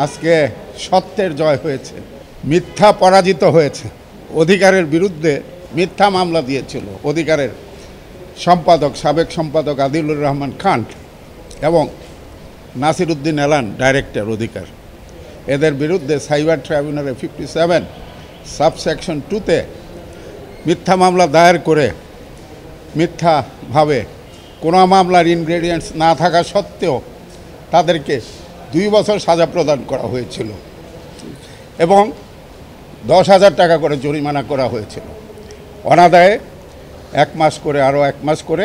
আজকে সত্যের জয় হয়েছে, মিথ্যা পরাজিত হয়েছে। অধিকারের বিরুদ্ধে মিথ্যা মামলা দিয়েছিল অধিকারের সম্পাদক, সাবেক সম্পাদক আদিলুর রহমান খান এবং নাসির উদ্দিন এলান, ডাইরেক্টর অধিকার। এদের বিরুদ্ধে সাইবার ট্রাইব্যুনালে 57 সাবসেকশন 2-তে মিথ্যা মামলা দায়ের করে মিথ্যাভাবে কোনো মামলার ইনগ্রেডিয়েন্টস না থাকা সত্ত্বেও তাদেরকে 2 বছর সাজা প্রদান করা হয়েছিল এবং 10,000 টাকা করে জরিমানা করা হয়েছিল। অনাদায়ে 1 মাস করে, আরও 1 মাস করে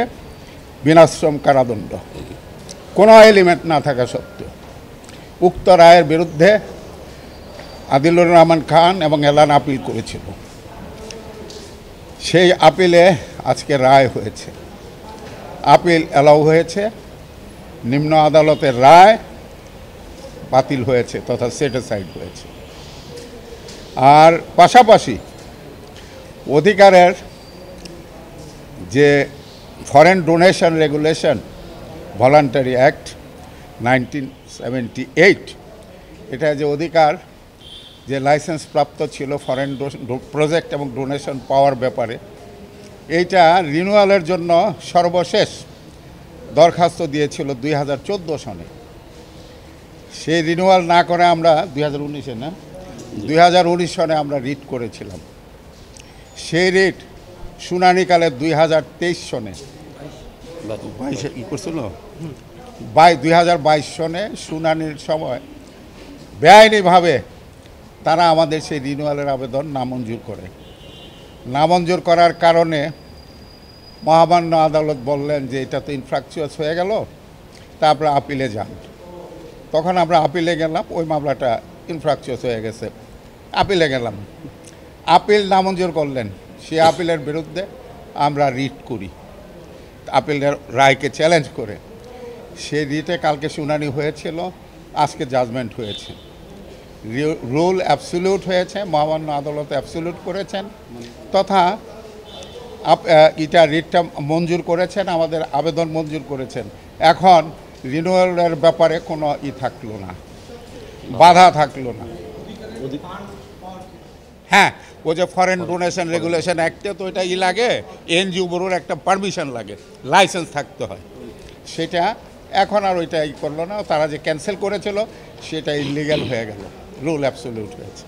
বিনাশ্রম কারাদণ্ড, কোনো এলিমেন্ট না থাকা সত্ত্বেও। উক্ত রায়ের বিরুদ্ধে আদিলুর রহমান খান এবং এলান আপিল করেছিল। সেই আপিলে আজকে রায় হয়েছে, আপিল অ্যালাউ হয়েছে, নিম্ন আদালতের রায় বাতিল হয়েছে তথা সেট অ্যাসাইড হয়েছে। আর পাশাপাশি অধিকারের যে foreign donation regulation voluntary act 1978, এটা যে অধিকার যে লাইসেন্স প্রাপ্ত ছিল ফরেন প্রজেক্ট এবং ডোনেশন পাওয়ার ব্যাপারে, এইটা রিনিউয়ালের জন্য সর্বশেষ দরখাস্ত দিয়েছিল 2014 সনে। সেই রিনিউয়াল না করে আমরা 2019 সনে আমরা রিট করেছিলাম। সেই রিট শুনানিকালে 2023 সনে 2022 সনে শুনানির সময় বেআইনিভাবে তারা আমাদের সেই রিনিউয়ালের আবেদন নামঞ্জুর করে। নামঞ্জুর করার কারণে মহামান্য আদালত বললেন যে এটা তো ইনফ্রাকচুয়াস হয়ে গেল, তারপরে আপিলে যান। তখন আমরা আপিলে গেলাম, ওই মামলাটা ইনফ্রাকচুয়াস হয়ে গেছে, আপিলে গেলাম। আপিল নামঞ্জুর করলেন, সেই আপিলের বিরুদ্ধে আমরা রিট করি আপিলের রায়কে চ্যালেঞ্জ করে। সেই রিটে কালকে শুনানি হয়েছিল, আজকে জাজমেন্ট হয়েছে। রুল অ্যাবসলিউট হয়েছে, মহামান্য আদালত অ্যাবসলিউট করেছেন তথা এটা রিটটা মঞ্জুর করেছেন, আমাদের আবেদন মঞ্জুর করেছেন। এখন রিনিউয়ালের ব্যাপারে কোনো থাকলো না, বাধা থাকলো না। হ্যাঁ, ও যে ফরেন ডোনেশন রেগুলেশন অ্যাক্টে তো এটা লাগে, এনজিও ব্যুরোর একটা পারমিশন লাগে, লাইসেন্স থাকতে হয়। সেটা এখন আর ওইটা করলো না, তারা যে ক্যান্সেল করেছিল সেটা ইলিগ্যাল হয়ে গেল, রুল অ্যাবসলিউট হয়েছে।